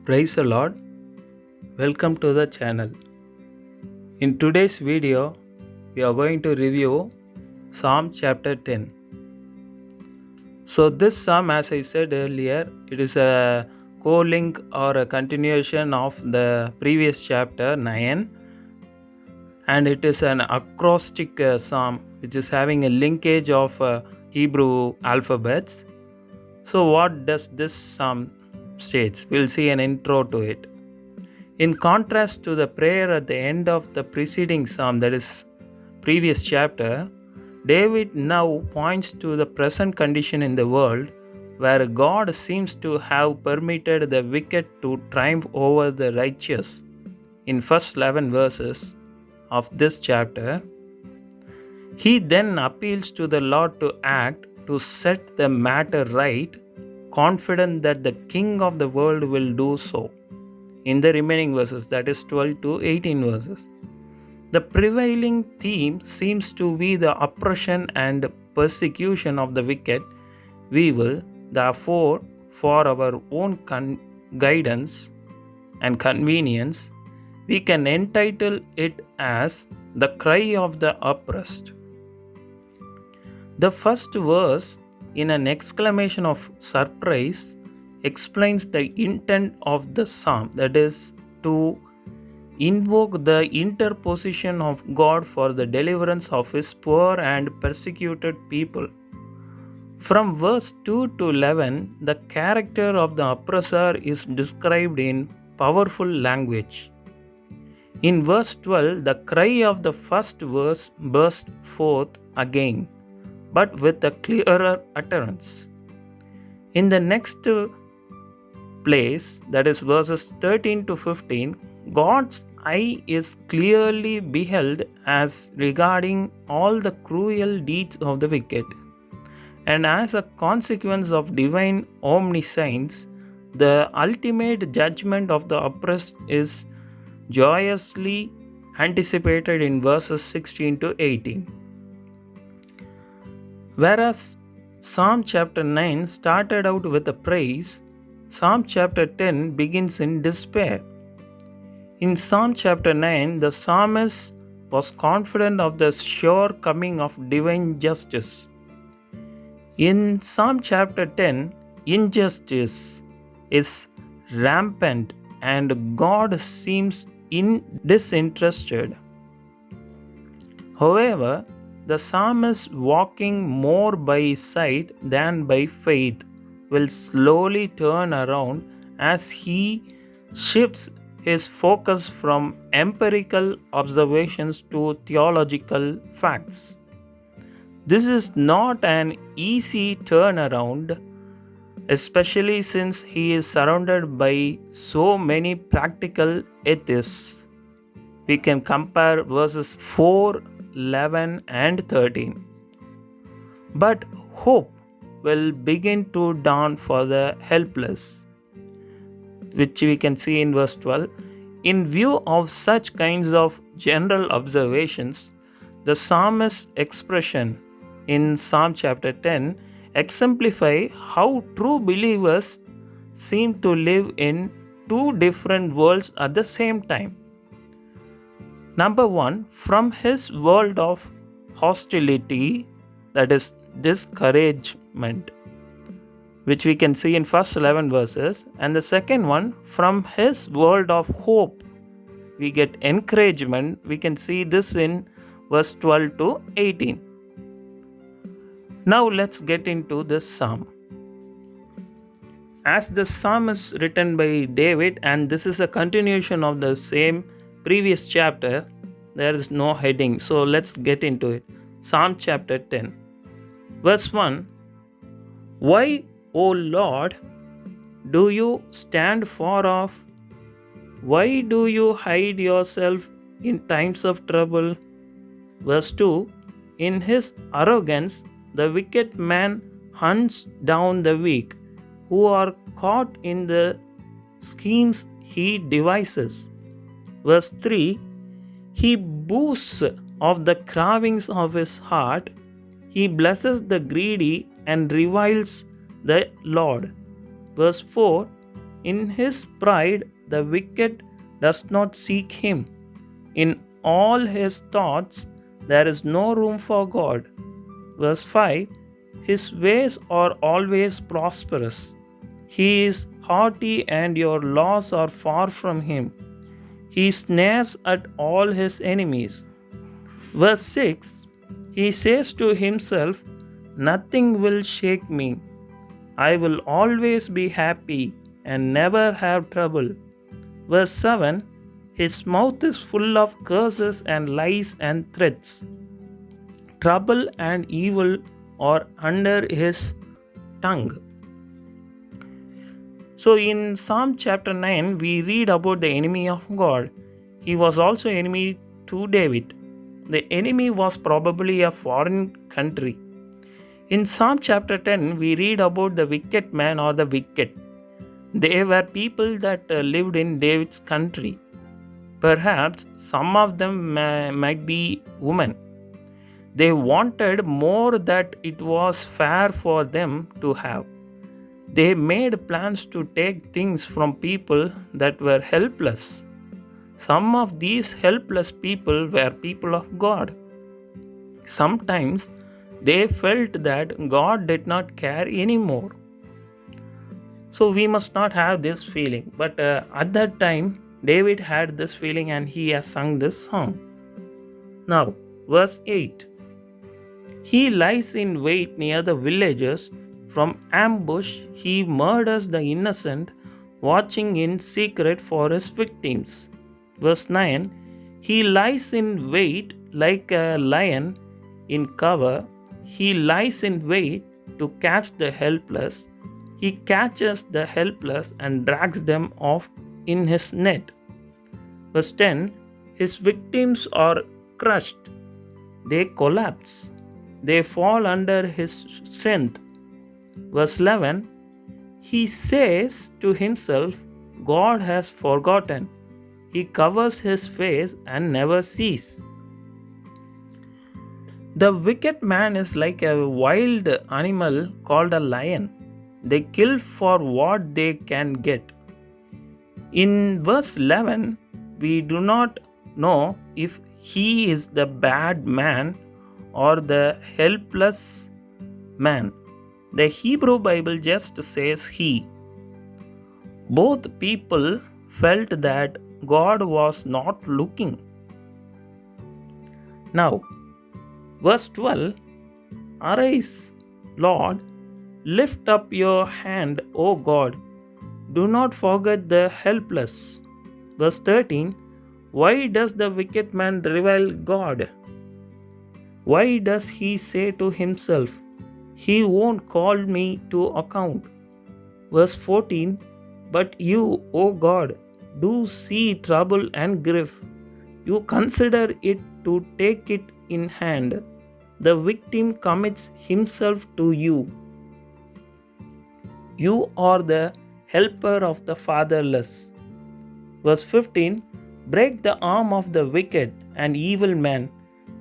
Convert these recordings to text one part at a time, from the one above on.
Praise the Lord. Welcome to the channel. In today's video, we are going to review Psalm chapter 10. So this psalm, as I said earlier, it is a co-link or a continuation of the previous chapter 9, and it is an acrostic psalm which is having a linkage of Hebrew alphabets. So what does this psalm states? We'll see an intro to it. In contrast to the prayer at the end of the preceding psalm, that is previous chapter, David now points to the present condition in the world where God seems to have permitted the wicked to triumph over the righteous. In first 11 verses of this chapter, he then appeals to the Lord to act to set the matter right, confident that the King of the world will do so. In the remaining verses, that is 12 to 18 verses, the prevailing theme seems to be the oppression and persecution of the wicked. We will, therefore, for our own guidance and convenience, we can entitle it as The Cry of the Oppressed. The first verse, in an exclamation of surprise, explains the intent of the psalm, that is, to invoke the interposition of God for the deliverance of his poor and persecuted people. From verse 2 to 11, the character of the oppressor is described in powerful language. In verse 12, the cry of the first verse bursts forth again, but with a clearer utterance. In the next place, that is verses 13 to 15, God's eye is clearly beheld as regarding all the cruel deeds of the wicked. And as a consequence of divine omniscience, the ultimate judgment of the oppressed is joyously anticipated in verses 16 to 18. Whereas Psalm chapter 9 started out with a praise, Psalm chapter 10 begins in despair. In Psalm chapter 9, the psalmist was confident of the sure coming of divine justice. In Psalm chapter 10, injustice is rampant and God seems disinterested. However, the psalmist, walking more by sight than by faith, will slowly turn around as he shifts his focus from empirical observations to theological facts. This is not an easy turnaround, especially since he is surrounded by so many practical atheists. We can compare verses 4, 11, and 13. But hope will begin to dawn for the helpless, which we can see in verse 12. In view of such kinds of general observations, the psalmist's expression in Psalm chapter 10 exemplify how true believers seem to live in two different worlds at the same time. Number one, from his world of hostility, that is discouragement, which we can see in first 11 verses, and the second one, from his world of hope, we get encouragement. We can see this in verse 12 to 18. Now let's get into this psalm. As the psalm is written by David, and this is a continuation of the same previous chapter, there is no heading. So let's get into it. Psalm chapter 10. Verse 1. Why, O Lord, do you stand far off? Why do you hide yourself in times of trouble? Verse 2. In his arrogance, the wicked man hunts down the weak, who are caught in the schemes he devises. Verse 3. He boasts of the cravings of his heart. He blesses the greedy and reviles the Lord. Verse 4. In his pride, the wicked does not seek him. In all his thoughts, there is no room for God. Verse 5. His ways are always prosperous. He is haughty, and your laws are far from him. He snares at all his enemies. Verse 6. He says to himself, nothing will shake me. I will always be happy and never have trouble. Verse 7. His mouth is full of curses and lies and threats. Trouble and evil are under his tongue. So in Psalm chapter 9, we read about the enemy of God. He was also enemy to David. The enemy was probably a foreign country. In Psalm chapter 10, we read about the wicked man or the wicked. They were people that lived in David's country. Perhaps some of them might be women. They wanted more that it was fair for them to have. They made plans to take things from people that were helpless. Some of these helpless people were people of God. Sometimes they felt that God did not care anymore. So we must not have this feeling. But at that time, David had this feeling and he has sung this song. Now, verse 8. He lies in wait near the villages. From ambush, he murders the innocent, watching in secret for his victims. Verse 9. He lies in wait like a lion in cover. He lies in wait to catch the helpless. He catches the helpless and drags them off in his net. Verse 10. His victims are crushed. They collapse. They fall under his strength. Verse 11. He says to himself, God has forgotten. He covers his face and never sees. The wicked man is like a wild animal called a lion. They kill for what they can get. In verse 11, we do not know if he is the bad man or the helpless man. The Hebrew Bible just says he. Both people felt that God was not looking. Now, verse 12. Arise, Lord, lift up your hand, O God. Do not forget the helpless. Verse 13. Why does the wicked man revile God? Why does he say to himself, he won't call me to account? Verse 14. But you, O God, do see trouble and grief. You consider it to take it in hand. The victim commits himself to you. You are the helper of the fatherless. Verse 15. Break the arm of the wicked and evil man.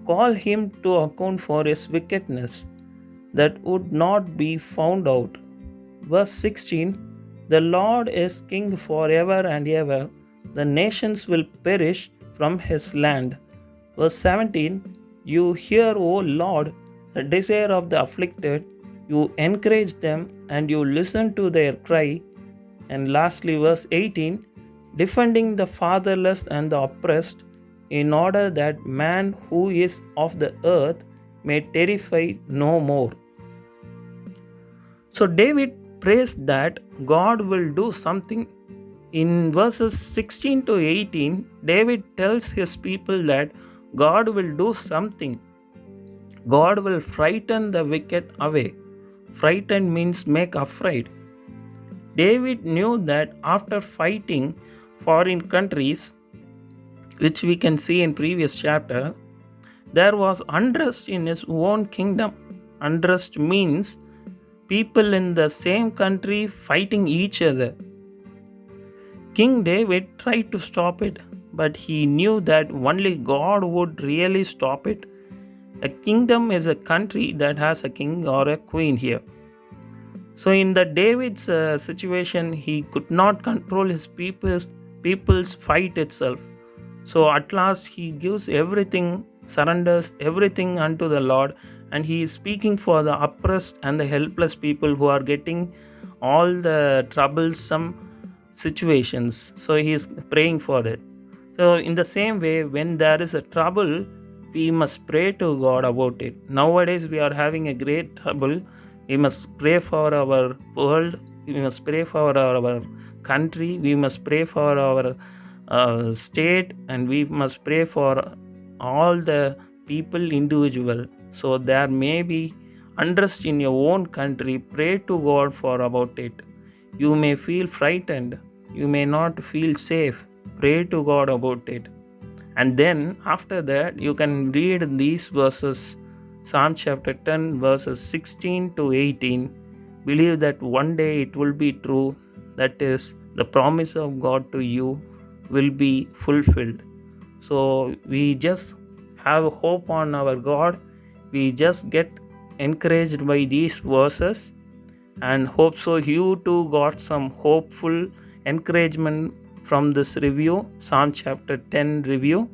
Call him to account for his wickedness, that would not be found out. Verse 16. The Lord is king forever and ever. The nations will perish from his land. Verse 17. You hear, O Lord, the desire of the afflicted. You encourage them and you listen to their cry. And lastly, verse 18. Defending the fatherless and the oppressed, in order that man who is of the earth may terrify no more. So David prays that God will do something. In verses 16 to 18, David tells his people that God will do something. God will frighten the wicked away. Frighten means make afraid. David knew that after fighting foreign countries, which we can see in previous chapter, there was unrest in his own kingdom. Unrest means people in the same country fighting each other. King David tried to stop it, but he knew that only God would really stop it. A kingdom is a country that has a king or a queen here. So in the David's situation, he could not control his people's fight itself. So at last he gives everything, surrenders everything unto the Lord, and he is speaking for the oppressed and the helpless people who are getting all the troublesome situations. So he is praying for that. So in the same way, when there is a trouble, we must pray to God about it. Nowadays we are having a great trouble. We must pray for our world. We must pray for our country. We must pray for our state, and we must pray for all the people individual. So there may be unrest in your own country. Pray to God for about it. You may feel frightened. You may not feel safe. Pray to God about it. And then after that, you can read these verses, Psalm chapter 10, verses 16 to 18. Believe that one day it will be true. That is, the promise of God to you will be fulfilled. So we just have hope on our God. We just get encouraged by these verses, and hope so you too got some hopeful encouragement from this review, Psalm chapter 10 review.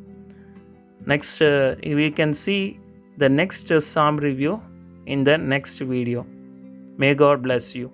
Next, we can see the next Psalm review in the next video. May God bless you.